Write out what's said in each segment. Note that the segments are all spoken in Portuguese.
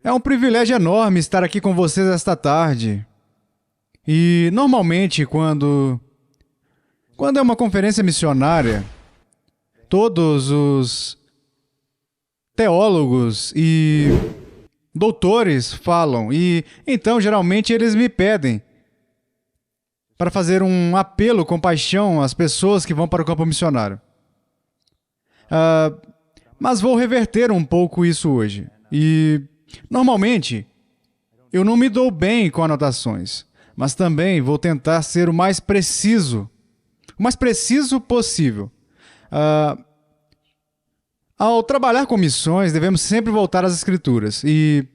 É um privilégio enorme estar aqui com vocês esta tarde. E, normalmente, quando é uma conferência missionária, todos os teólogos e doutores falam. E, então, geralmente, eles me pedem para fazer um apelo com paixão às pessoas que vão para o campo missionário. Mas vou reverter um pouco isso hoje. E, normalmente, eu não me dou bem com anotações, mas também vou tentar ser o mais preciso possível. Ao trabalhar com missões, devemos sempre voltar às Escrituras. E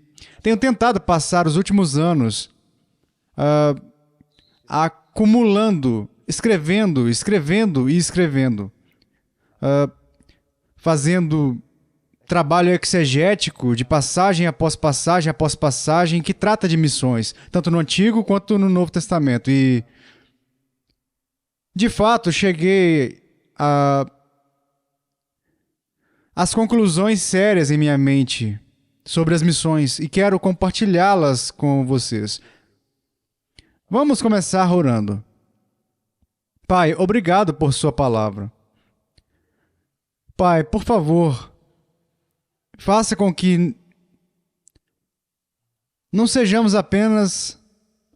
tenho tentado passar os últimos anos acumulando, escrevendo, fazendo trabalho exegético de passagem após passagem que trata de missões, tanto no Antigo quanto no Novo Testamento. E, de fato, cheguei às conclusões sérias em minha mente sobre as missões e quero compartilhá-las com vocês. Vamos começar orando. Pai, obrigado por sua palavra. Pai, por favor, faça com que não sejamos apenas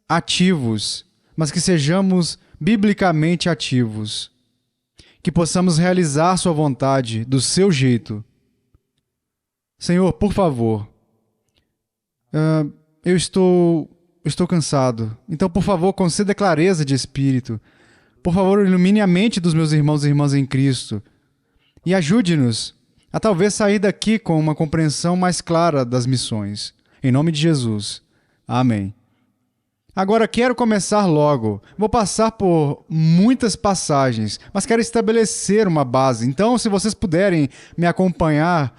ativos, mas que sejamos biblicamente ativos. Que possamos realizar sua vontade do seu jeito. Senhor, por favor, eu estou cansado. Então, por favor, conceda clareza de espírito. Por favor, ilumine a mente dos meus irmãos e irmãs em Cristo. E ajude-nos a talvez sair daqui com uma compreensão mais clara das missões. Em nome de Jesus. Amém. Agora quero começar logo. Vou passar por muitas passagens, mas quero estabelecer uma base. Então, se vocês puderem me acompanhar,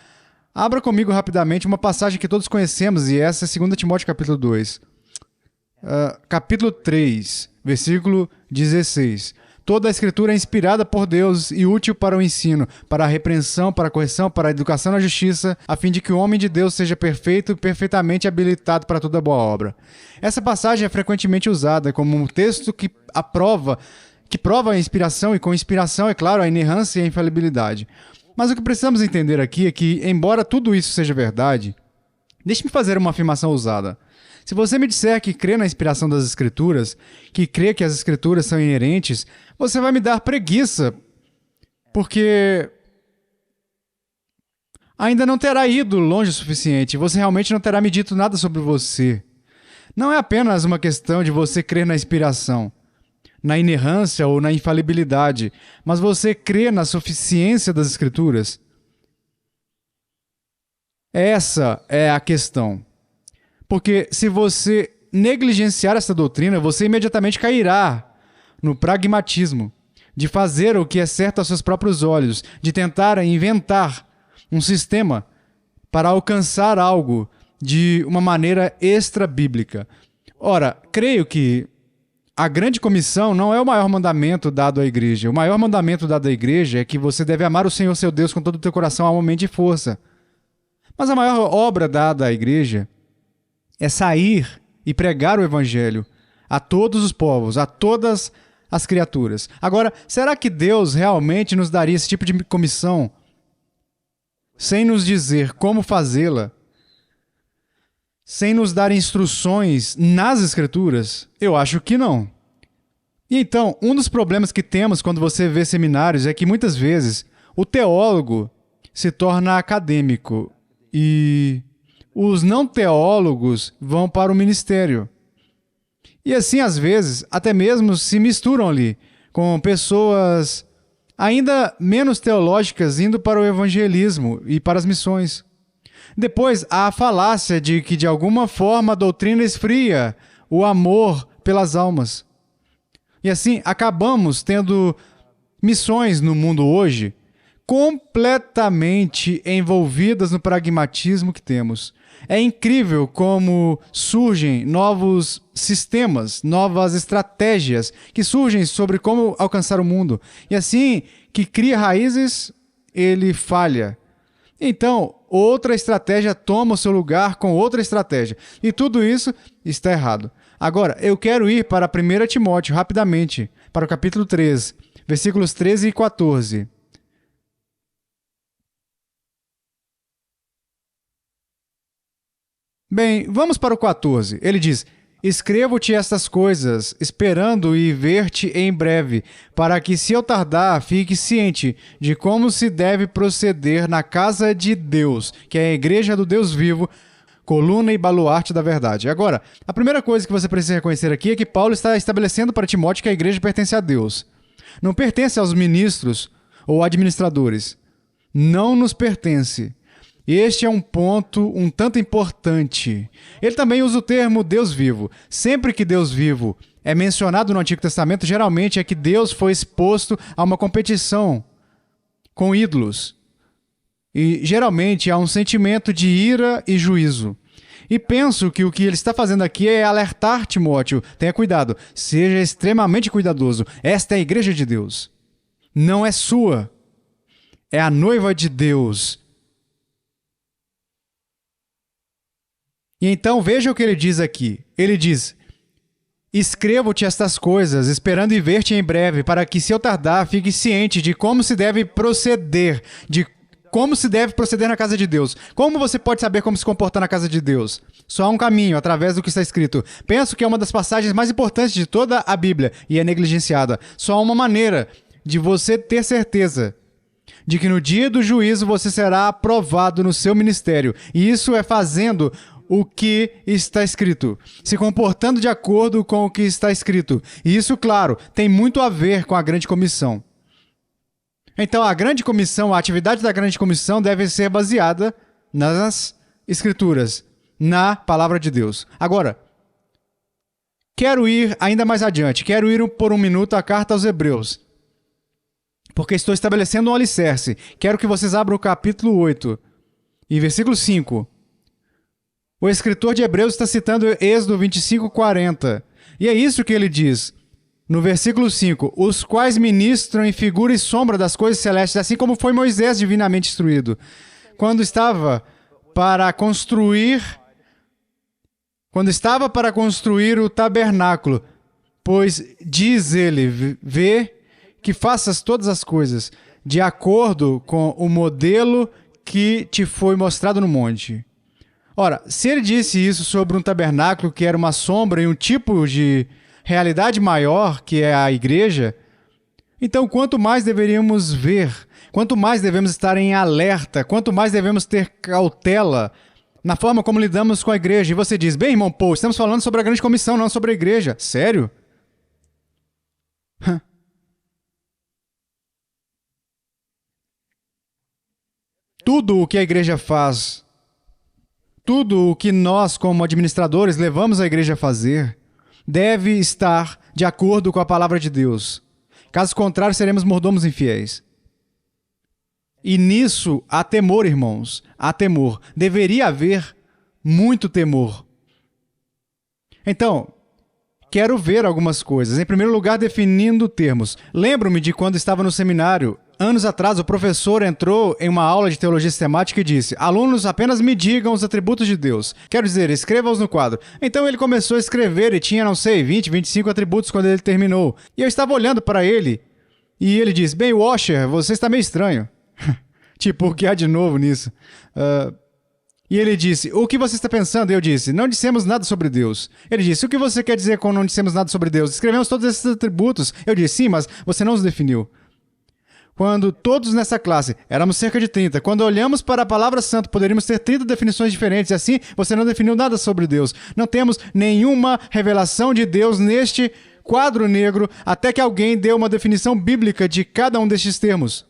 abra comigo rapidamente uma passagem que todos conhecemos, e essa é 2 Timóteo capítulo 2. Capítulo 3, versículo 16. Toda a Escritura é inspirada por Deus e útil para o ensino, para a repreensão, para a correção, para a educação na justiça, a fim de que o homem de Deus seja perfeito e perfeitamente habilitado para toda boa obra. Essa passagem é frequentemente usada como um texto que prova a inspiração, e com inspiração, é claro, a inerrância e a infalibilidade. Mas o que precisamos entender aqui é que, embora tudo isso seja verdade, deixe-me fazer uma afirmação ousada. Se você me disser que crê na inspiração das Escrituras, que crê que as Escrituras são inerentes, você vai me dar preguiça, porque ainda não terá ido longe o suficiente, você realmente não terá me dito nada sobre você. Não é apenas uma questão de você crer na inspiração, na inerrância ou na infalibilidade, mas você crê na suficiência das Escrituras. Essa é a questão. Porque se você negligenciar essa doutrina, você imediatamente cairá no pragmatismo de fazer o que é certo aos seus próprios olhos, de tentar inventar um sistema para alcançar algo de uma maneira extra-bíblica. Ora, creio que a grande comissão não é o maior mandamento dado à igreja. O maior mandamento dado à igreja é que você deve amar o Senhor seu Deus com todo o teu coração, alma, mente e força. Mas a maior obra dada à igreja é sair e pregar o Evangelho a todos os povos, a todas as criaturas. Agora, será que Deus realmente nos daria esse tipo de comissão sem nos dizer como fazê-la? Sem nos dar instruções nas Escrituras? Eu acho que não. E então, um dos problemas que temos quando você vê seminários é que muitas vezes o teólogo se torna acadêmico e os não teólogos vão para o ministério. E assim, às vezes, até mesmo se misturam ali, com pessoas ainda menos teológicas indo para o evangelismo e para as missões. Depois, há a falácia de que, de alguma forma, a doutrina esfria o amor pelas almas. E assim, acabamos tendo missões no mundo hoje completamente envolvidas no pragmatismo que temos. É incrível como surgem novos sistemas, novas estratégias que surgem sobre como alcançar o mundo. E assim que cria raízes, ele falha. Então, outra estratégia toma o seu lugar com outra estratégia. E tudo isso está errado. Agora, eu quero ir para 1 Timóteo rapidamente, para o capítulo 3, versículos 13 e 14. Bem, vamos para o 14. Ele diz: escrevo-te estas coisas, esperando e ver-te em breve, para que, se eu tardar, fique ciente de como se deve proceder na casa de Deus, que é a igreja do Deus vivo, coluna e baluarte da verdade. Agora, a primeira coisa que você precisa reconhecer aqui é que Paulo está estabelecendo para Timóteo que a igreja pertence a Deus. Não pertence aos ministros ou administradores. Não nos pertence. Este é um ponto um tanto importante. Ele também usa o termo Deus vivo. Sempre que Deus vivo é mencionado no Antigo Testamento, geralmente é que Deus foi exposto a uma competição com ídolos. E geralmente há um sentimento de ira e juízo. E penso que o que ele está fazendo aqui é alertar Timóteo. Tenha cuidado, seja extremamente cuidadoso. Esta é a igreja de Deus. Não é sua. É a noiva de Deus. E então veja o que ele diz aqui. Ele diz: escrevo-te estas coisas, esperando e ver-te em breve, para que, se eu tardar, fique ciente de como se deve proceder, na casa de Deus. Como você pode saber como se comportar na casa de Deus? Só há um caminho, através do que está escrito. Penso que é uma das passagens mais importantes de toda a Bíblia e é negligenciada. Só há uma maneira de você ter certeza de que no dia do juízo você será aprovado no seu ministério. E isso é fazendo o que está escrito, se comportando de acordo com o que está escrito. E isso, claro, tem muito a ver com a grande comissão. Então, a grande comissão, a atividade da grande comissão deve ser baseada nas escrituras, na palavra de Deus. Agora, quero ir ainda mais adiante, quero ir por um minuto à carta aos Hebreus, porque estou estabelecendo um alicerce. Quero que vocês abram o capítulo 8 e versículo 5. O escritor de Hebreus está citando Êxodo 25:40. E é isso que ele diz no versículo 5. Os quais ministram em figura e sombra das coisas celestes, assim como foi Moisés divinamente instruído. Quando estava para construir o tabernáculo, pois diz ele, vê que faças todas as coisas de acordo com o modelo que te foi mostrado no monte. Ora, se ele disse isso sobre um tabernáculo que era uma sombra e um tipo de realidade maior, que é a igreja, então quanto mais deveríamos ver, quanto mais devemos estar em alerta, quanto mais devemos ter cautela na forma como lidamos com a igreja. E você diz: bem, irmão Paul, estamos falando sobre a grande comissão, não sobre a igreja. Sério? Tudo o que a igreja faz, tudo o que nós, como administradores, levamos a igreja a fazer, deve estar de acordo com a palavra de Deus. Caso contrário, seremos mordomos infiéis. E nisso há temor, irmãos. Há temor. Deveria haver muito temor. Então, quero ver algumas coisas. Em primeiro lugar, definindo termos. Lembro-me de quando estava no seminário. Anos atrás, o professor entrou em uma aula de teologia sistemática e disse: alunos, apenas me digam os atributos de Deus. Quero dizer, escreva-os no quadro. Então ele começou a escrever e tinha, 20, 25 atributos quando ele terminou. E eu estava olhando para ele e ele disse: bem, Washer, você está meio estranho. Tipo, o que há de novo nisso? E ele disse: o que você está pensando? Eu disse: não dissemos nada sobre Deus. Ele disse: o que você quer dizer com não dissemos nada sobre Deus? Escrevemos todos esses atributos. Eu disse: sim, mas você não os definiu. Quando todos nessa classe, éramos cerca de 30, quando olhamos para a palavra santa, poderíamos ter 30 definições diferentes, e assim você não definiu nada sobre Deus. Não temos nenhuma revelação de Deus neste quadro negro, até que alguém dê uma definição bíblica de cada um destes termos.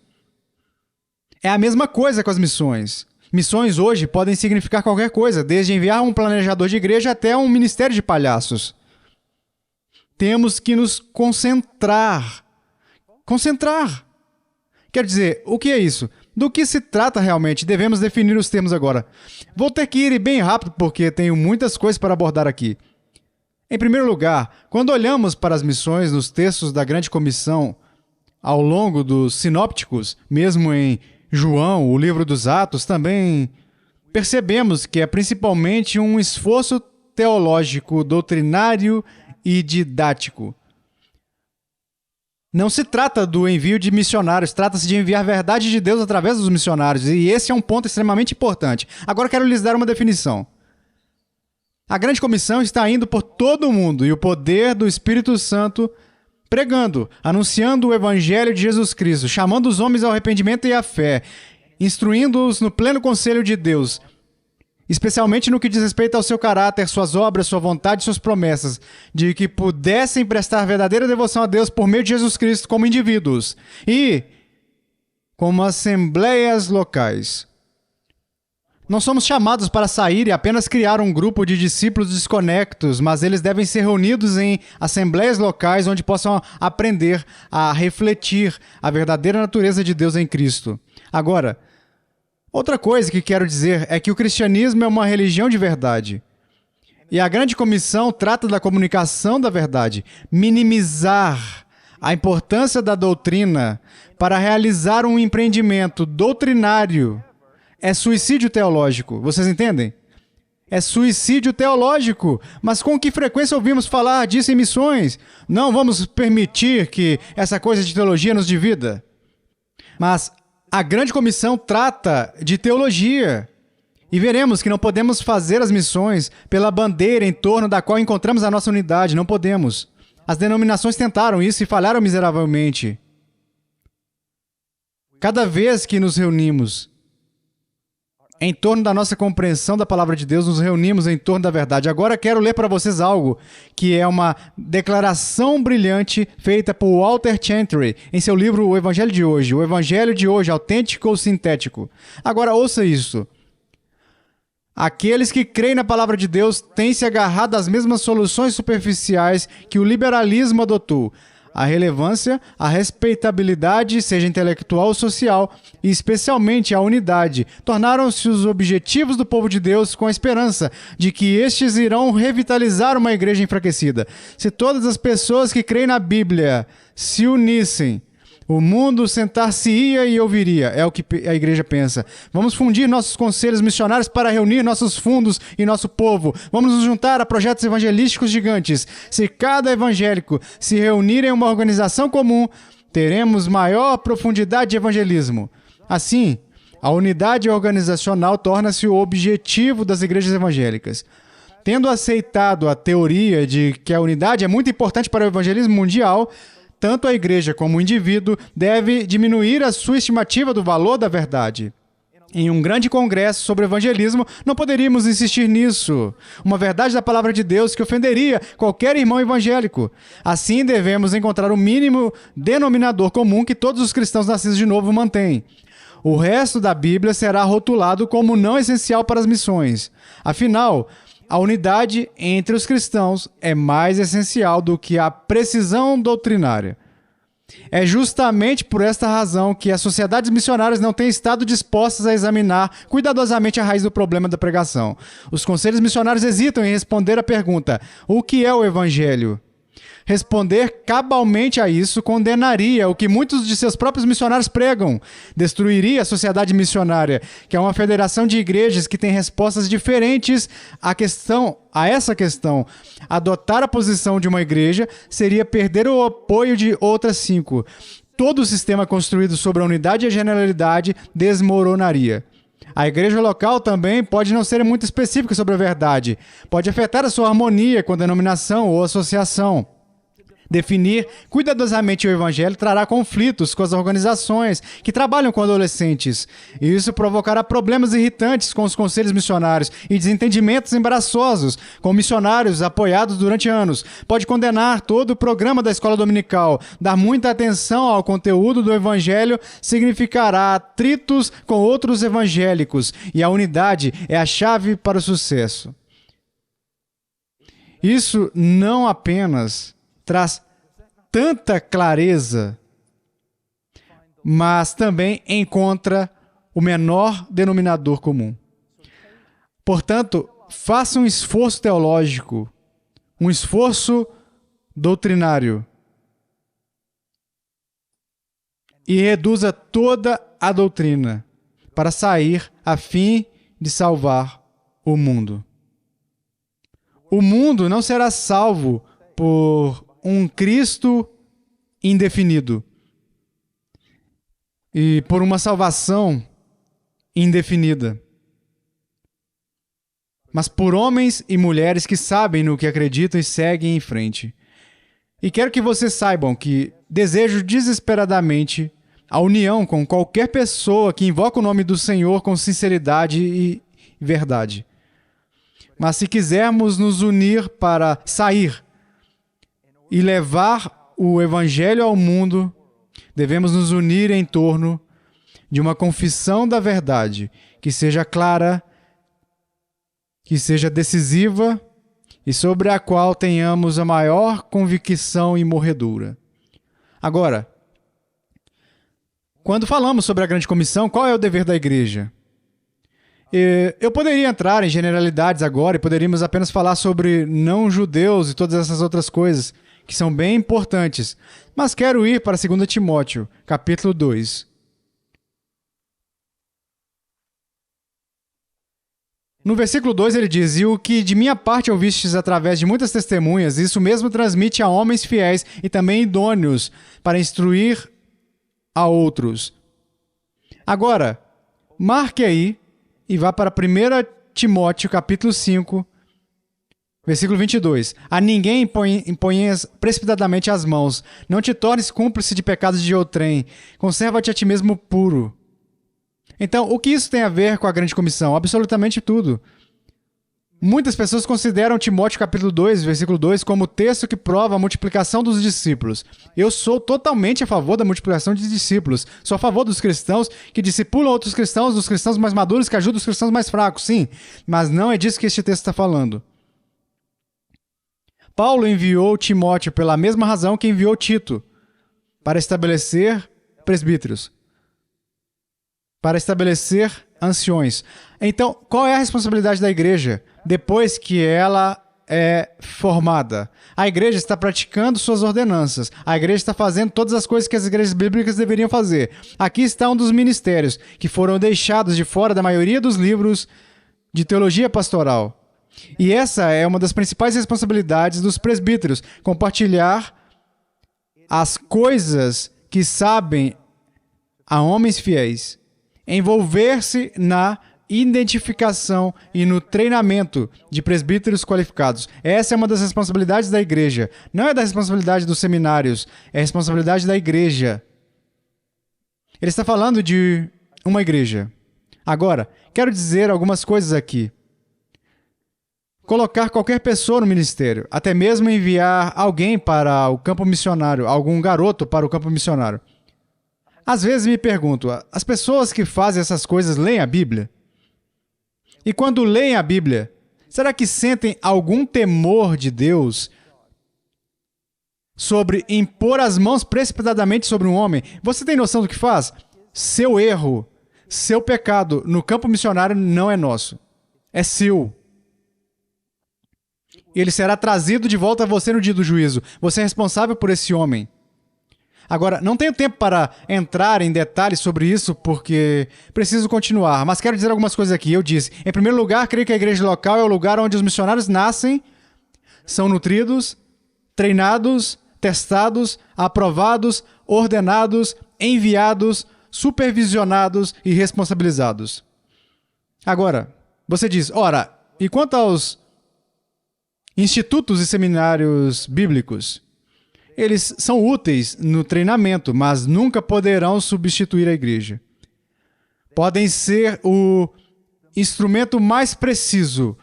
É a mesma coisa com as missões. Missões hoje podem significar qualquer coisa, desde enviar um planejador de igreja até um ministério de palhaços. Temos que nos concentrar. Quer dizer, o que é isso? Do que se trata realmente? Devemos definir os termos agora. Vou ter que ir bem rápido porque tenho muitas coisas para abordar aqui. Em primeiro lugar, quando olhamos para as missões nos textos da Grande Comissão, ao longo dos sinópticos, mesmo em João, o livro dos Atos, também percebemos que é principalmente um esforço teológico, doutrinário e didático. Não se trata do envio de missionários, trata-se de enviar a verdade de Deus através dos missionários, e esse é um ponto extremamente importante. Agora quero lhes dar uma definição. A grande comissão está indo por todo o mundo, e o poder do Espírito Santo pregando, anunciando o Evangelho de Jesus Cristo, chamando os homens ao arrependimento e à fé, instruindo-os no pleno conselho de Deus, especialmente no que diz respeito ao seu caráter, suas obras, sua vontade e suas promessas, de que pudessem prestar verdadeira devoção a Deus por meio de Jesus Cristo como indivíduos e como assembleias locais. Não somos chamados para sair e apenas criar um grupo de discípulos desconectos, mas eles devem ser reunidos em assembleias locais onde possam aprender a refletir a verdadeira natureza de Deus em Cristo. Agora, outra coisa que quero dizer é que o cristianismo é uma religião de verdade. E a grande comissão trata da comunicação da verdade, minimizar a importância da doutrina para realizar um empreendimento doutrinário. É suicídio teológico, vocês entendem? É suicídio teológico, mas com que frequência ouvimos falar disso em missões? Não vamos permitir que essa coisa de teologia nos divida. Mas a grande comissão trata de teologia. E veremos que não podemos fazer as missões pela bandeira em torno da qual encontramos a nossa unidade. Não podemos. As denominações tentaram isso e falharam miseravelmente. Cada vez que nos reunimos em torno da nossa compreensão da palavra de Deus, nos reunimos em torno da verdade. Agora quero ler para vocês algo que é uma declaração brilhante feita por Walter Chantry em seu livro O Evangelho de Hoje. O Evangelho de Hoje, autêntico ou sintético. Agora ouça isso. Aqueles que creem na palavra de Deus têm se agarrado às mesmas soluções superficiais que o liberalismo adotou. A relevância, a respeitabilidade, seja intelectual ou social, e especialmente a unidade, tornaram-se os objetivos do povo de Deus com a esperança de que estes irão revitalizar uma igreja enfraquecida. Se todas as pessoas que creem na Bíblia se unissem, o mundo sentar-se-ia e ouviria, é o que a igreja pensa. Vamos fundir nossos conselhos missionários para reunir nossos fundos e nosso povo. Vamos nos juntar a projetos evangelísticos gigantes. Se cada evangélico se reunir em uma organização comum, teremos maior profundidade de evangelismo. Assim, a unidade organizacional torna-se o objetivo das igrejas evangélicas. Tendo aceitado a teoria de que a unidade é muito importante para o evangelismo mundial, tanto a igreja como o indivíduo deve diminuir a sua estimativa do valor da verdade. Em um grande congresso sobre evangelismo, não poderíamos insistir nisso. Uma verdade da palavra de Deus que ofenderia qualquer irmão evangélico. Assim, devemos encontrar o mínimo denominador comum que todos os cristãos nascidos de novo mantêm. O resto da Bíblia será rotulado como não essencial para as missões. Afinal, a unidade entre os cristãos é mais essencial do que a precisão doutrinária. É justamente por esta razão que as sociedades missionárias não têm estado dispostas a examinar cuidadosamente a raiz do problema da pregação. Os conselhos missionários hesitam em responder à pergunta: o que é o Evangelho? Responder cabalmente a isso condenaria o que muitos de seus próprios missionários pregam. Destruiria a sociedade missionária, que é uma federação de igrejas que tem respostas diferentes a essa questão. Adotar a posição de uma igreja seria perder o apoio de outras 5. Todo o sistema construído sobre a unidade e a generalidade desmoronaria. A igreja local também pode não ser muito específica sobre a verdade. Pode afetar a sua harmonia com a denominação ou associação. Definir cuidadosamente o Evangelho trará conflitos com as organizações que trabalham com adolescentes. Isso provocará problemas irritantes com os conselhos missionários e desentendimentos embaraçosos com missionários apoiados durante anos. Pode condenar todo o programa da escola dominical. Dar muita atenção ao conteúdo do Evangelho significará atritos com outros evangélicos, e a unidade é a chave para o sucesso. Isso não apenas traz tanta clareza, mas também encontra o menor denominador comum. Portanto, faça um esforço teológico, um esforço doutrinário, e reduza toda a doutrina para sair a fim de salvar o mundo. O mundo não será salvo por um Cristo indefinido e por uma salvação indefinida, mas por homens e mulheres que sabem no que acreditam e seguem em frente. E quero que vocês saibam que desejo desesperadamente a união com qualquer pessoa que invoca o nome do Senhor com sinceridade e verdade. Mas se quisermos nos unir para sair e levar o Evangelho ao mundo, devemos nos unir em torno de uma confissão da verdade que seja clara, que seja decisiva e sobre a qual tenhamos a maior convicção e morredura. Agora, quando falamos sobre a grande comissão, qual é o dever da igreja? Eu poderia entrar em generalidades agora e poderíamos apenas falar sobre não-judeus e todas essas outras coisas que são bem importantes, mas quero ir para 2 Timóteo, capítulo 2. No versículo 2 ele diz: "E o que de minha parte ouvistes através de muitas testemunhas, isso mesmo transmite a homens fiéis e também idôneos para instruir a outros." Agora, marque aí e vá para 1 Timóteo, capítulo 5, versículo 22. "A ninguém imponhas precipitadamente as mãos. Não te tornes cúmplice de pecados de outrem. Conserva-te a ti mesmo puro." Então, o que isso tem a ver com a grande comissão? Absolutamente tudo. Muitas pessoas consideram Timóteo capítulo 2, versículo 2, como o texto que prova a multiplicação dos discípulos. Eu sou totalmente a favor da multiplicação de discípulos. Sou a favor dos cristãos que discipulam outros cristãos, dos cristãos mais maduros que ajudam os cristãos mais fracos, sim. Mas não é disso que este texto está falando. Paulo enviou Timóteo pela mesma razão que enviou Tito, para estabelecer presbíteros, para estabelecer anciões. Então, qual é a responsabilidade da igreja depois que ela é formada? A igreja está praticando suas ordenanças. A igreja está fazendo todas as coisas que as igrejas bíblicas deveriam fazer. Aqui está um dos ministérios que foram deixados de fora da maioria dos livros de teologia pastoral. E essa é uma das principais responsabilidades dos presbíteros, compartilhar as coisas que sabem a homens fiéis, envolver-se na identificação e no treinamento de presbíteros qualificados. Essa é uma das responsabilidades da igreja. Não é da responsabilidade dos seminários, é a responsabilidade da igreja. Ele está falando de uma igreja. Agora, quero dizer algumas coisas aqui. Colocar qualquer pessoa no ministério, até mesmo enviar alguém para o campo missionário, algum garoto para o campo missionário. Às vezes me pergunto, as pessoas que fazem essas coisas leem a Bíblia? E quando leem a Bíblia, será que sentem algum temor de Deus sobre impor as mãos precipitadamente sobre um homem? Você tem noção do que faz? Seu erro, seu pecado no campo missionário não é nosso, é seu. Ele será trazido de volta a você no dia do juízo. Você é responsável por esse homem. Agora, não tenho tempo para entrar em detalhes sobre isso, porque preciso continuar, mas quero dizer algumas coisas aqui. Eu disse, em primeiro lugar, creio que a igreja local é o lugar onde os missionários nascem, são nutridos, treinados, testados, aprovados, ordenados, enviados, supervisionados e responsabilizados. Agora, você diz, ora, e quanto aos institutos e seminários bíblicos? Eles são úteis no treinamento, mas nunca poderão substituir a igreja. Podem ser o instrumento mais preciso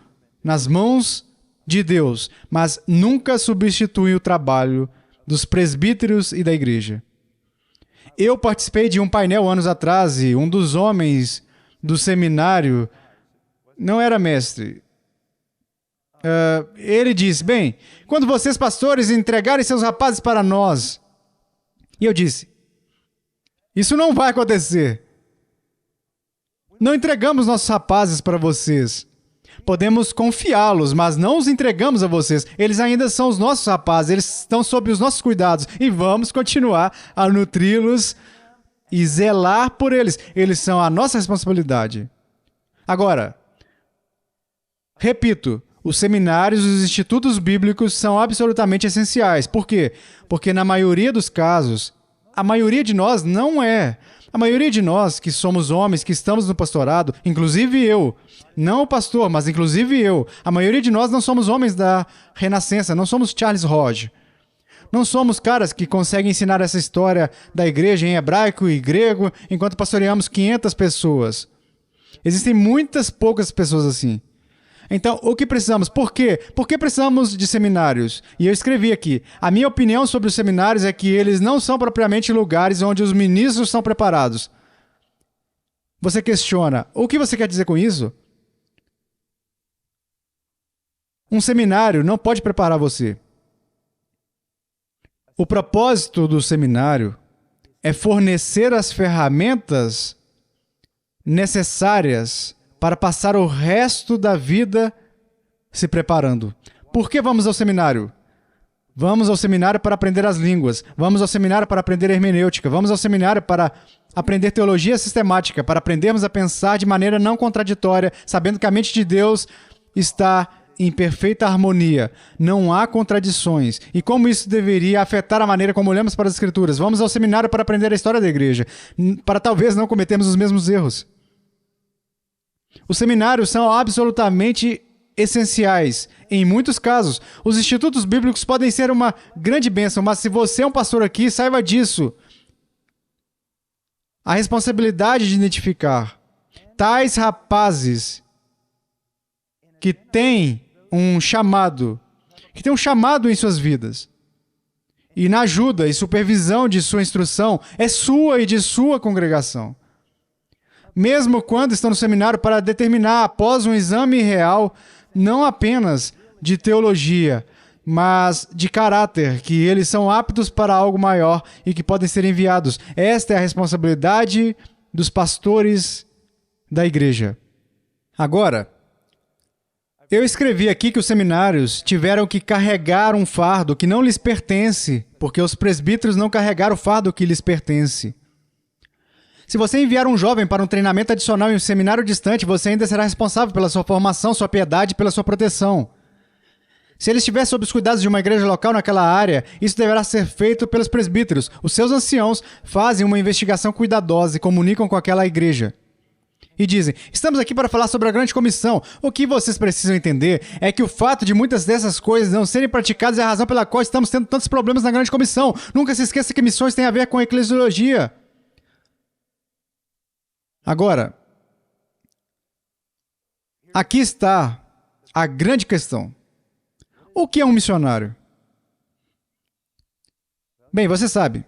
nas mãos de Deus, mas nunca substituem o trabalho dos presbíteros e da igreja. Eu participei de um painel anos atrás e um dos homens do seminário não era mestre. Ele disse, bem, quando vocês pastores entregarem seus rapazes para nós, e eu disse, isso não vai acontecer. Não entregamos nossos rapazes para vocês. Podemos confiá-los, mas não os entregamos a vocês. Eles ainda são os nossos rapazes, eles estão sob os nossos cuidados e vamos continuar a nutri-los e zelar por eles. Eles são a nossa responsabilidade. Agora, repito, os seminários e os institutos bíblicos são absolutamente essenciais. Por quê? Porque na maioria dos casos, a maioria de nós não é. A maioria de nós que somos homens, que estamos no pastorado, inclusive eu, não o pastor, mas inclusive eu, a maioria de nós não somos homens da Renascença, não somos Charles Hodge. Não somos caras que conseguem ensinar essa história da igreja em hebraico e grego enquanto pastoreamos 500 pessoas. Existem muitas poucas pessoas assim. Então, o que precisamos? Por quê? Por que precisamos de seminários? E eu escrevi aqui. A minha opinião sobre os seminários é que eles não são propriamente lugares onde os ministros são preparados. Você questiona, o que você quer dizer com isso? Um seminário não pode preparar você. O propósito do seminário é fornecer as ferramentas necessárias para passar o resto da vida se preparando. Por que vamos ao seminário? Vamos ao seminário para aprender as línguas. Vamos ao seminário para aprender hermenêutica. Vamos ao seminário para aprender teologia sistemática, para aprendermos a pensar de maneira não contraditória, sabendo que a mente de Deus está em perfeita harmonia. Não há contradições. E como isso deveria afetar a maneira como olhamos para as Escrituras? Vamos ao seminário para aprender a história da igreja, para talvez não cometermos os mesmos erros. Os seminários são absolutamente essenciais. Em muitos casos, os institutos bíblicos podem ser uma grande bênção, mas se você é um pastor aqui, saiba disso. A responsabilidade de identificar tais rapazes que têm um chamado em suas vidas, e na ajuda e supervisão de sua instrução, é sua e de sua congregação. Mesmo quando estão no seminário para determinar, após um exame real, não apenas de teologia, mas de caráter, que eles são aptos para algo maior e que podem ser enviados. Esta é a responsabilidade dos pastores da igreja. Agora, eu escrevi aqui que os seminários tiveram que carregar um fardo que não lhes pertence, porque os presbíteros não carregaram o fardo que lhes pertence. Se você enviar um jovem para um treinamento adicional em um seminário distante, você ainda será responsável pela sua formação, sua piedade e pela sua proteção. Se ele estiver sob os cuidados de uma igreja local naquela área, isso deverá ser feito pelos presbíteros. Os seus anciãos fazem uma investigação cuidadosa e comunicam com aquela igreja. E dizem, estamos aqui para falar sobre a grande comissão. O que vocês precisam entender é que o fato de muitas dessas coisas não serem praticadas é a razão pela qual estamos tendo tantos problemas na grande comissão. Nunca se esqueça que missões têm a ver com a eclesiologia. Agora, aqui está a grande questão. O que é um missionário? Bem, você sabe,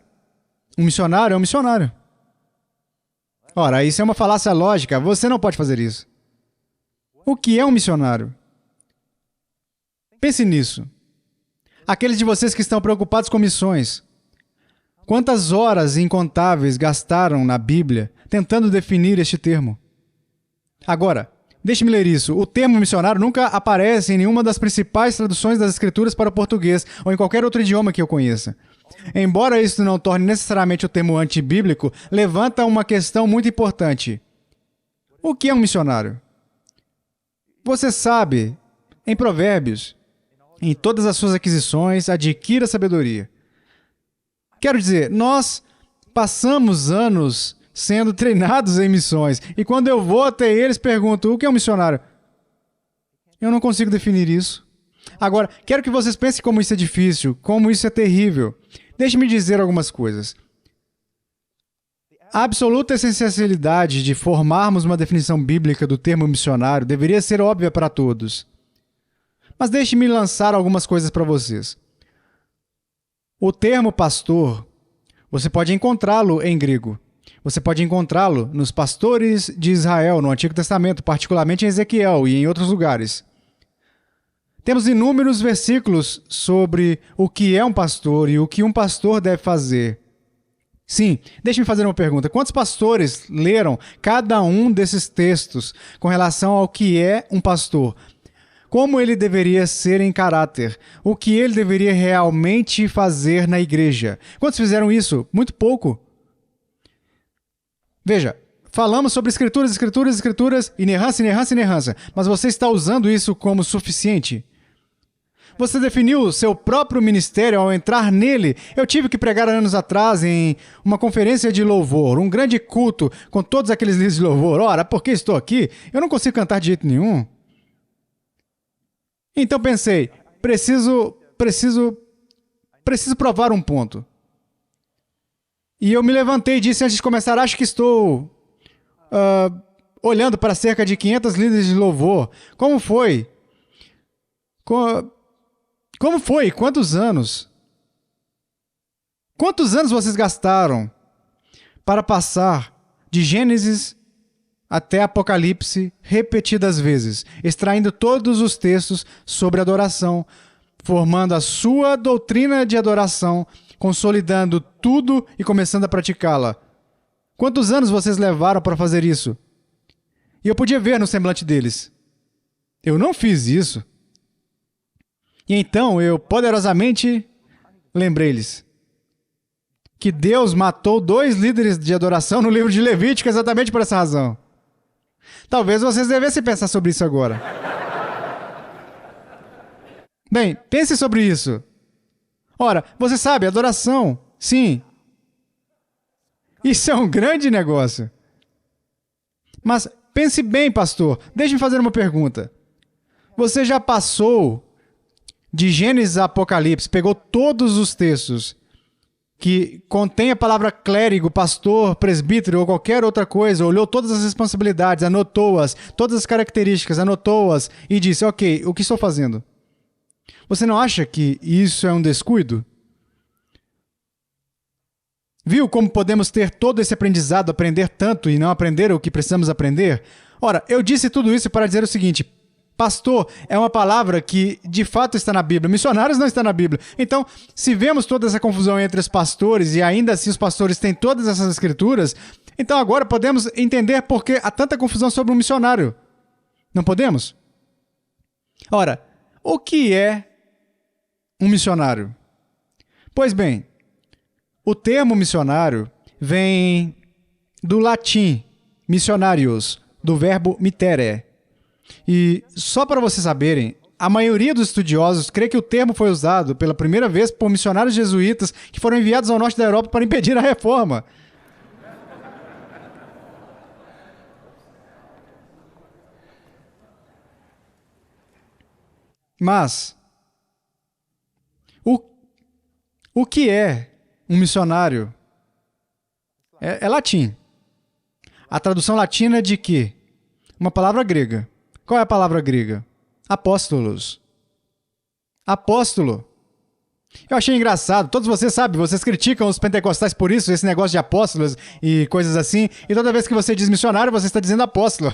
um missionário é um missionário. Ora, isso é uma falácia lógica, você não pode fazer isso. O que é um missionário? Pense nisso. Aqueles de vocês que estão preocupados com missões, quantas horas incontáveis gastaram na Bíblia tentando definir este termo? Agora, deixe-me ler isso. O termo missionário nunca aparece em nenhuma das principais traduções das Escrituras para o português ou em qualquer outro idioma que eu conheça. Embora isso não torne necessariamente o termo antibíblico, levanta uma questão muito importante. O que é um missionário? Você sabe, em Provérbios, em todas as suas aquisições, adquira sabedoria. Quero dizer, nós passamos anos sendo treinados em missões, e quando eu vou até eles, pergunto, o que é um missionário? Eu não consigo definir isso. Agora, quero que vocês pensem como isso é difícil, como isso é terrível. Deixe-me dizer algumas coisas. A absoluta essencialidade de formarmos uma definição bíblica do termo missionário deveria ser óbvia para todos. Mas deixe-me lançar algumas coisas para vocês. O termo pastor, você pode encontrá-lo em grego. Você pode encontrá-lo nos pastores de Israel, no Antigo Testamento, particularmente em Ezequiel e em outros lugares. Temos inúmeros versículos sobre o que é um pastor e o que um pastor deve fazer. Sim, deixe-me fazer uma pergunta. Quantos pastores leram cada um desses textos com relação ao que é um pastor? Como ele deveria ser em caráter? O que ele deveria realmente fazer na igreja? Quantos fizeram isso? Muito pouco. Veja, falamos sobre escrituras, escrituras, escrituras, inerrância, inerrância, inerrância. Mas você está usando isso como suficiente? Você definiu seu próprio ministério ao entrar nele. Eu tive que pregar anos atrás em uma conferência de louvor, um grande culto com todos aqueles líderes de louvor. Ora, por que estou aqui? Eu não consigo cantar de jeito nenhum. Então pensei, preciso provar um ponto. E eu me levantei e disse antes de começar, acho que estou olhando para cerca de 500 líderes de louvor. Como foi? Como foi? Quantos anos? Quantos anos vocês gastaram para passar de Gênesis até Apocalipse repetidas vezes, extraindo todos os textos sobre adoração, formando a sua doutrina de adoração, consolidando tudo e começando a praticá-la? Quantos anos vocês levaram para fazer isso? E eu podia ver no semblante deles. Eu não fiz isso. E então eu poderosamente lembrei-lhes que Deus matou 2 líderes de adoração no livro de Levítico exatamente por essa razão. Talvez vocês devessem pensar sobre isso agora. Bem, pense sobre isso. Ora, você sabe, adoração, sim. Isso é um grande negócio. Mas pense bem, pastor. Deixe-me fazer uma pergunta. Você já passou de Gênesis a Apocalipse, pegou todos os textos que contém a palavra clérigo, pastor, presbítero ou qualquer outra coisa, olhou todas as responsabilidades, anotou-as, todas as características, anotou-as e disse, ok, o que estou fazendo? Você não acha que isso é um descuido? Viu como podemos ter todo esse aprendizado, aprender tanto e não aprender o que precisamos aprender? Ora, eu disse tudo isso para dizer o seguinte: pastor é uma palavra que de fato está na Bíblia. Missionários não está na Bíblia. Então, se vemos toda essa confusão entre os pastores e ainda assim os pastores têm todas essas escrituras, então agora podemos entender por que há tanta confusão sobre um missionário. Não podemos? Ora, o que é um missionário? Pois bem, o termo missionário vem do latim missionarius, do verbo mittere. E só para vocês saberem, a maioria dos estudiosos crê que o termo foi usado pela primeira vez por missionários jesuítas que foram enviados ao norte da Europa para impedir a reforma. Mas, o que é um missionário? É latim. A tradução latina é de quê? Uma palavra grega. Qual é a palavra grega? Apóstolos. Apóstolo. Eu achei engraçado. Todos vocês sabem, vocês criticam os pentecostais por isso, esse negócio de apóstolos e coisas assim. E toda vez que você diz missionário, você está dizendo apóstolo.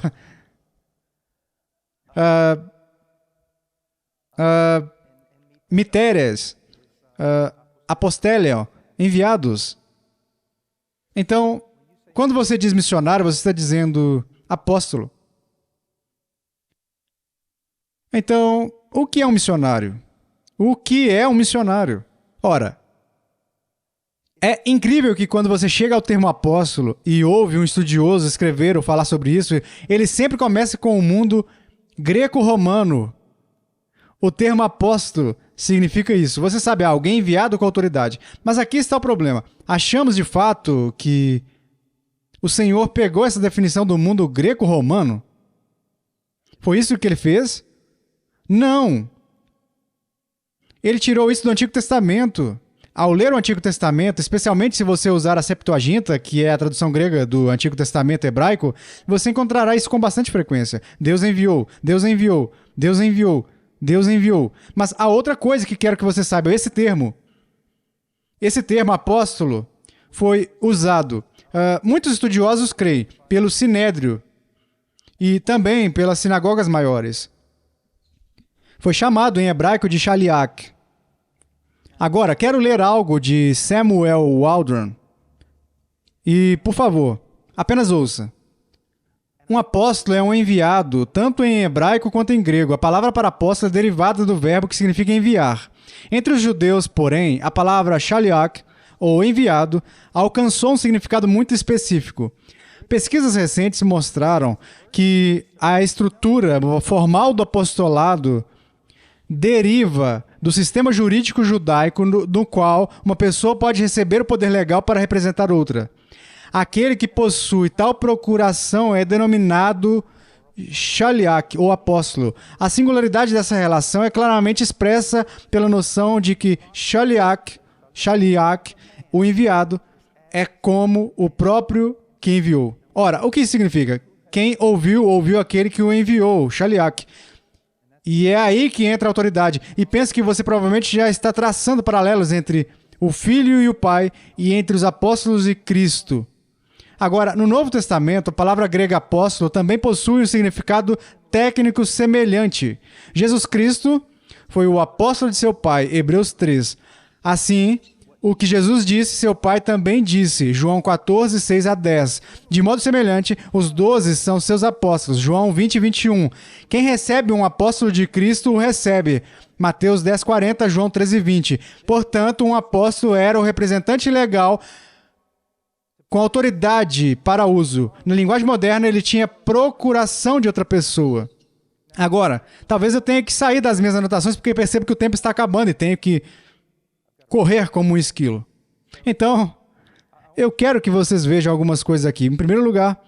Miteres. Apostelion. Enviados. Então, quando você diz missionário, você está dizendo apóstolo. Então, o que é um missionário? O que é um missionário? Ora, é incrível que quando você chega ao termo apóstolo e ouve um estudioso escrever ou falar sobre isso, ele sempre começa com o mundo greco-romano. O termo apóstolo significa isso. Você sabe, alguém enviado com autoridade. Mas aqui está o problema. Achamos de fato que o Senhor pegou essa definição do mundo greco-romano? Foi isso que ele fez? Não. Ele tirou isso do Antigo Testamento. Ao ler o Antigo Testamento, especialmente se você usar a Septuaginta, que é a tradução grega do Antigo Testamento hebraico, você encontrará isso com bastante frequência. Deus enviou, Deus enviou, Deus enviou, Deus enviou. Mas há outra coisa que quero que você saiba. Esse termo apóstolo, foi usado, muitos estudiosos creem, pelo Sinédrio e também pelas sinagogas maiores. Foi chamado em hebraico de Shaliach. Agora, quero ler algo de Samuel Waldron. E, por favor, apenas ouça. Um apóstolo é um enviado, tanto em hebraico quanto em grego. A palavra para apóstolo é derivada do verbo que significa enviar. Entre os judeus, porém, a palavra Shaliach, ou enviado, alcançou um significado muito específico. Pesquisas recentes mostraram que a estrutura formal do apostolado deriva do sistema jurídico judaico no qual uma pessoa pode receber o poder legal para representar outra. Aquele que possui tal procuração é denominado Shaliach, ou apóstolo. A singularidade dessa relação é claramente expressa pela noção de que Shaliach, o enviado, é como o próprio que enviou. Ora, o que isso significa? Quem ouviu aquele que o enviou, Shaliach. E é aí que entra a autoridade. E penso que você provavelmente já está traçando paralelos entre o Filho e o Pai, e entre os apóstolos e Cristo. Agora, no Novo Testamento, a palavra grega apóstolo também possui um significado técnico semelhante. Jesus Cristo foi o apóstolo de seu Pai, Hebreus 3. Assim, o que Jesus disse, seu Pai também disse, João 14, 6 a 10. De modo semelhante, os 12 são seus apóstolos, João 20 e 21. Quem recebe um apóstolo de Cristo o recebe, Mateus 10, 40, João 13, 20. Portanto, um apóstolo era o representante legal com autoridade para uso. Na linguagem moderna, ele tinha procuração de outra pessoa. Agora, talvez eu tenha que sair das minhas anotações porque percebo que o tempo está acabando e tenho que correr como um esquilo. Então, eu quero que vocês vejam algumas coisas aqui. Em primeiro lugar,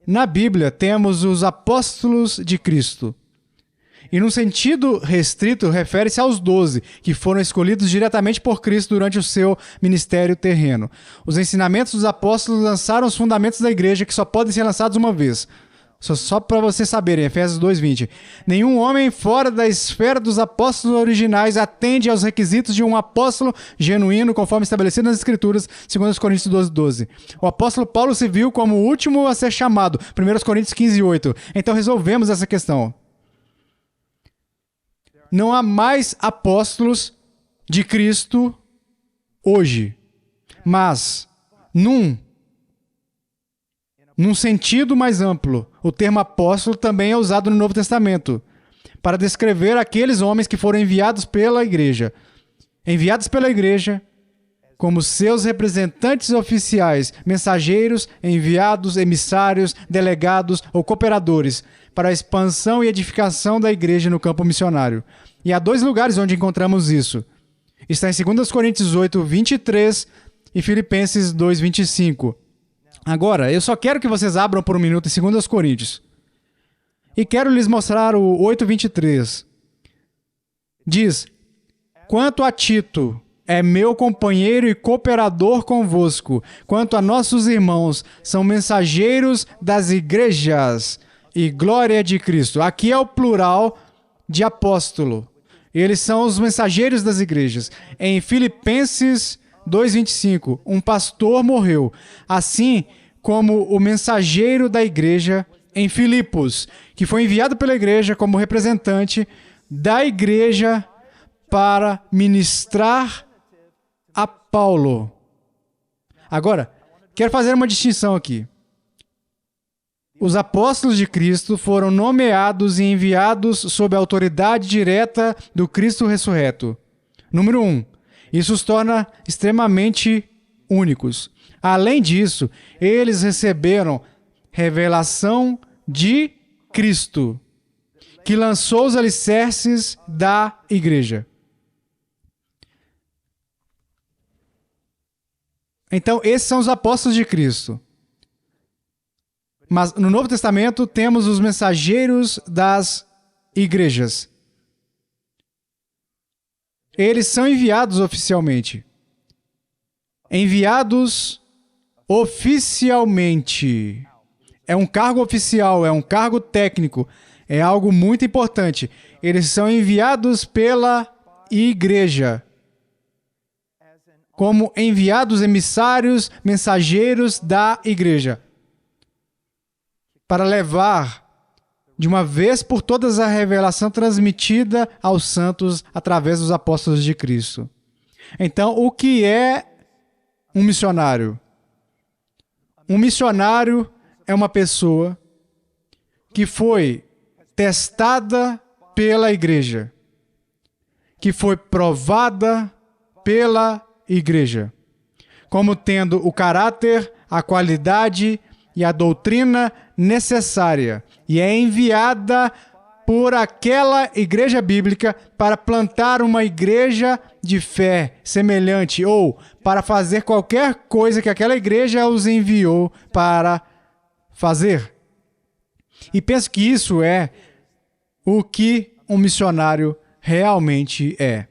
na Bíblia temos os apóstolos de Cristo. E num sentido restrito, refere-se aos 12, que foram escolhidos diretamente por Cristo durante o seu ministério terreno. Os ensinamentos dos apóstolos lançaram os fundamentos da igreja, que só podem ser lançados uma vez. Só para vocês saberem, Efésios 2:20. Nenhum homem fora da esfera dos apóstolos originais atende aos requisitos de um apóstolo genuíno, conforme estabelecido nas Escrituras, 2 Coríntios 12:12. O apóstolo Paulo se viu como o último a ser chamado, 1 Coríntios 15:8. Então resolvemos essa questão. Não há mais apóstolos de Cristo hoje, mas num sentido mais amplo, o termo apóstolo também é usado no Novo Testamento para descrever aqueles homens que foram enviados pela igreja. Enviados pela igreja como seus representantes oficiais, mensageiros, enviados, emissários, delegados ou cooperadores para a expansão e edificação da igreja no campo missionário. E há 2 lugares onde encontramos isso. Está em 2 Coríntios 8, 23 e Filipenses 2, 25. Agora, eu só quero que vocês abram por um minuto em 2 Coríntios. E quero lhes mostrar o 8, 23. Diz: quanto a Tito, é meu companheiro e cooperador convosco. Quanto a nossos irmãos, são mensageiros das igrejas e glória de Cristo. Aqui é o plural de apóstolo. Eles são os mensageiros das igrejas. Em Filipenses 2:25, um pastor morreu, assim como o mensageiro da igreja em Filipos, que foi enviado pela igreja como representante da igreja para ministrar a Paulo. Agora, quero fazer uma distinção aqui. Os apóstolos de Cristo foram nomeados e enviados sob a autoridade direta do Cristo ressurreto. Número 1. Isso os torna extremamente únicos. Além disso, eles receberam revelação de Cristo, que lançou os alicerces da igreja. Então, esses são os apóstolos de Cristo. Mas no Novo Testamento temos os mensageiros das igrejas. Eles são enviados oficialmente. Enviados oficialmente. É um cargo oficial, é um cargo técnico, é algo muito importante. Eles são enviados pela igreja. Como enviados emissários, mensageiros da igreja. Para levar de uma vez por todas a revelação transmitida aos santos através dos apóstolos de Cristo. Então, o que é um missionário? Um missionário é uma pessoa que foi testada pela igreja, que foi provada pela igreja, como tendo o caráter, a qualidade e a doutrina necessária, e é enviada por aquela igreja bíblica para plantar uma igreja de fé semelhante, ou para fazer qualquer coisa que aquela igreja os enviou para fazer. E penso que isso é o que um missionário realmente é.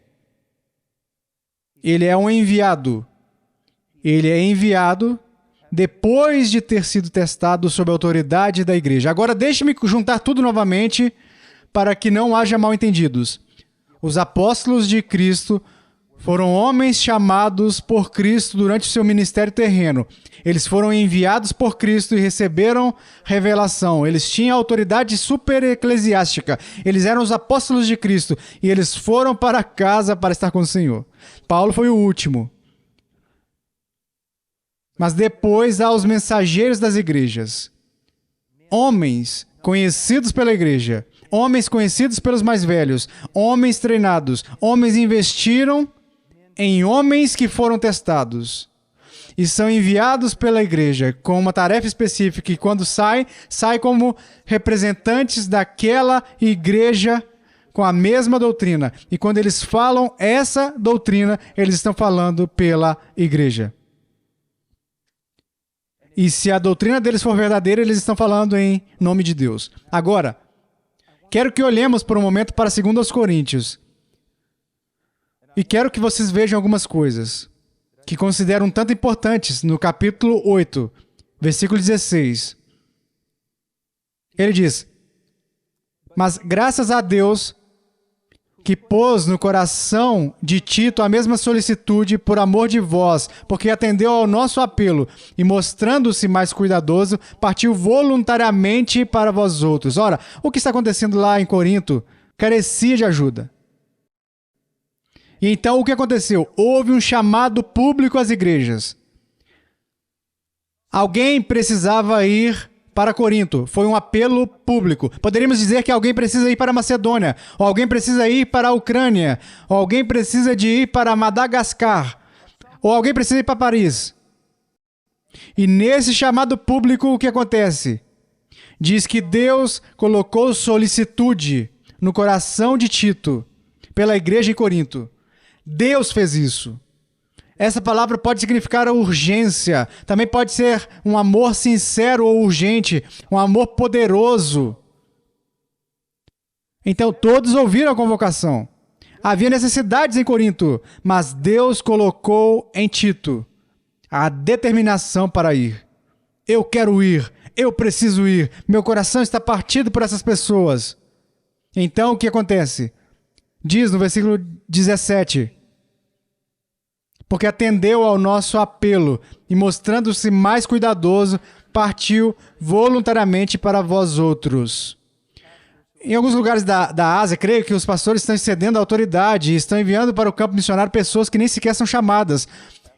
Ele é um enviado. Ele é enviado depois de ter sido testado sob a autoridade da igreja. Agora, deixe-me juntar tudo novamente para que não haja mal-entendidos. Os apóstolos de Cristo foram homens chamados por Cristo durante o seu ministério terreno. Eles foram enviados por Cristo e receberam revelação. Eles tinham autoridade super-eclesiástica. Eles eram os apóstolos de Cristo e eles foram para casa para estar com o Senhor. Paulo foi o último. Mas depois há os mensageiros das igrejas. Homens conhecidos pela igreja. Homens conhecidos pelos mais velhos. Homens treinados. Homens investiram em homens que foram testados. E são enviados pela igreja com uma tarefa específica. E quando sai como representantes daquela igreja com a mesma doutrina. E quando eles falam essa doutrina, eles estão falando pela igreja. E se a doutrina deles for verdadeira, eles estão falando em nome de Deus. Agora, quero que olhemos por um momento para 2 Coríntios. E quero que vocês vejam algumas coisas que considero um tanto importantes no capítulo 8, versículo 16. Ele diz: mas graças a Deus que pôs no coração de Tito a mesma solicitude por amor de vós, porque atendeu ao nosso apelo e, mostrando-se mais cuidadoso, partiu voluntariamente para vós outros. Ora, o que está acontecendo lá em Corinto carecia de ajuda. E então o que aconteceu? Houve um chamado público às igrejas. Alguém precisava ir para Corinto. Foi um apelo público. Poderíamos dizer que alguém precisa ir para a Macedônia, ou alguém precisa ir para a Ucrânia, ou alguém precisa de ir para Madagascar, ou alguém precisa ir para Paris. E nesse chamado público, o que acontece? Diz que Deus colocou solicitude no coração de Tito pela igreja em Corinto. Deus fez isso. Essa palavra pode significar urgência. Também pode ser um amor sincero ou urgente. Um amor poderoso. Então, todos ouviram a convocação. Havia necessidades em Corinto, mas Deus colocou em Tito a determinação para ir. Eu quero ir. Eu preciso ir. Meu coração está partido por essas pessoas. Então, o que acontece? Diz no versículo 17... porque atendeu ao nosso apelo e, mostrando-se mais cuidadoso, partiu voluntariamente para vós outros. Em alguns lugares da Ásia, creio que os pastores estão excedendo a autoridade e estão enviando para o campo missionário pessoas que nem sequer são chamadas.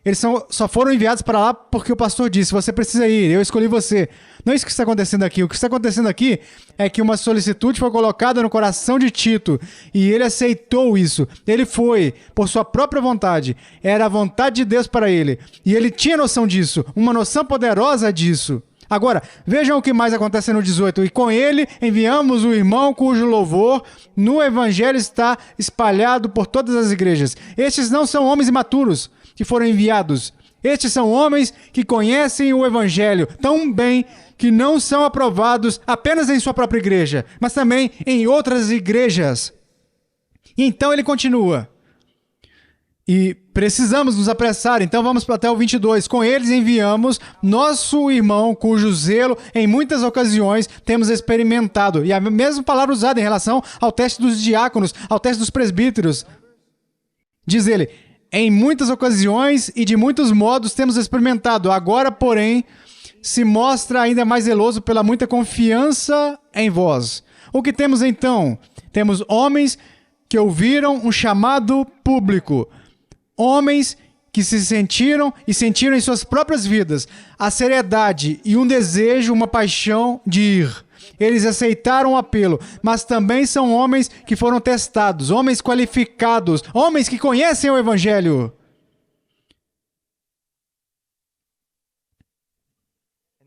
Eles só foram enviados para lá porque o pastor disse: você precisa ir, eu escolhi você. Não é isso que está acontecendo aqui. O que está acontecendo aqui é que uma solicitude foi colocada no coração de Tito e ele aceitou isso. Ele foi por sua própria vontade. Era a vontade de Deus para ele. E ele tinha noção disso, uma noção poderosa disso. Agora, vejam o que mais acontece no 18. E com ele enviamos o irmão cujo louvor no evangelho está espalhado por todas as igrejas. Estes não são homens imaturos que foram enviados. Estes são homens que conhecem o evangelho tão bem que não são aprovados apenas em sua própria igreja, mas também em outras igrejas. E então ele continua. E precisamos nos apressar, então vamos até o 22. Com eles enviamos nosso irmão, cujo zelo em muitas ocasiões temos experimentado. E a mesma palavra usada em relação ao teste dos diáconos, ao teste dos presbíteros. Diz ele: em muitas ocasiões e de muitos modos temos experimentado. Agora, porém, se mostra ainda mais zeloso pela muita confiança em vós. O que temos então? Temos homens que ouviram um chamado público. Homens que se sentiram e sentiram em suas próprias vidas a seriedade e um desejo, uma paixão de ir. Eles aceitaram o apelo, mas também são homens que foram testados, homens qualificados, homens que conhecem o evangelho.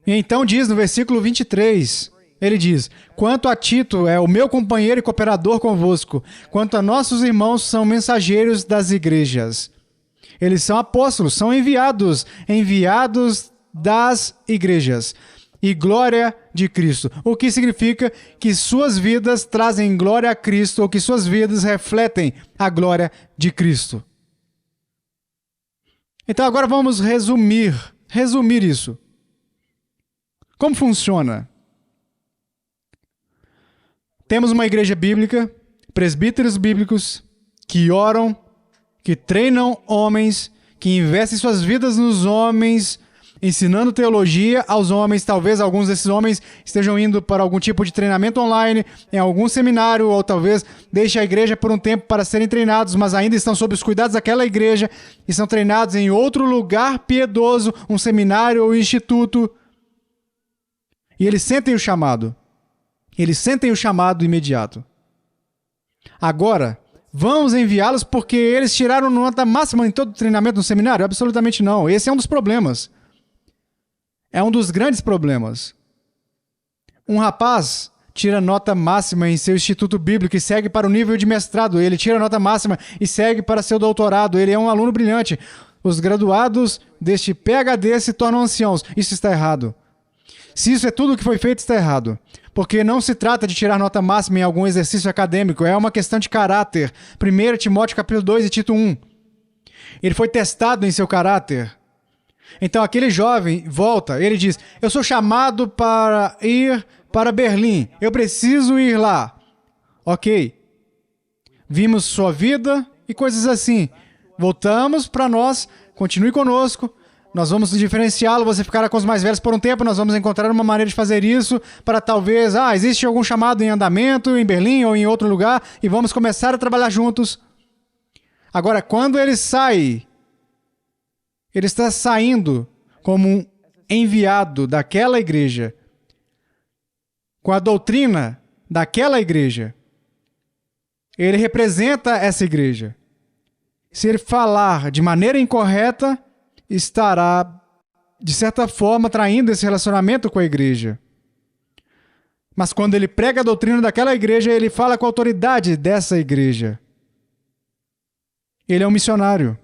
E então diz no versículo 23, ele diz: quanto a Tito é o meu companheiro e cooperador convosco, quanto a nossos irmãos são mensageiros das igrejas. Eles são apóstolos, são enviados das igrejas. E glória de Cristo. O que significa que suas vidas trazem glória a Cristo, ou que suas vidas refletem a glória de Cristo. Então agora vamos resumir isso. Como funciona? Temos uma igreja bíblica, presbíteros bíblicos, que oram, que treinam homens, que investem suas vidas nos homens, ensinando teologia aos homens. Talvez alguns desses homens estejam indo para algum tipo de treinamento online, em algum seminário, ou talvez deixem a igreja por um tempo para serem treinados, mas ainda estão sob os cuidados daquela igreja e são treinados em outro lugar piedoso, um seminário ou instituto. E eles sentem o chamado. Eles sentem o chamado imediato. Agora, vamos enviá-los porque eles tiraram nota máxima em todo o treinamento no seminário? Absolutamente não. Esse é um dos problemas. É um dos grandes problemas. Um rapaz tira nota máxima em seu instituto bíblico e segue para o nível de mestrado. Ele tira nota máxima e segue para seu doutorado. Ele é um aluno brilhante. Os graduados deste PhD se tornam anciãos. Isso está errado. Se isso é tudo o que foi feito, está errado. Porque não se trata de tirar nota máxima em algum exercício acadêmico. É uma questão de caráter. 1 Timóteo capítulo 2 e Tito 1. Ele foi testado em seu caráter. Então aquele jovem volta, ele diz: eu sou chamado para ir para Berlim, eu preciso ir lá. Ok. Vimos sua vida e coisas assim. Voltamos para nós, continue conosco, nós vamos diferenciá-lo, você ficará com os mais velhos por um tempo, nós vamos encontrar uma maneira de fazer isso para talvez, existe algum chamado em andamento em Berlim ou em outro lugar e vamos começar a trabalhar juntos. Agora, quando ele sai, ele está saindo como um enviado daquela igreja, com a doutrina daquela igreja. Ele representa essa igreja. Se ele falar de maneira incorreta, estará, de certa forma, traindo esse relacionamento com a igreja. Mas quando ele prega a doutrina daquela igreja, ele fala com a autoridade dessa igreja. Ele é um missionário.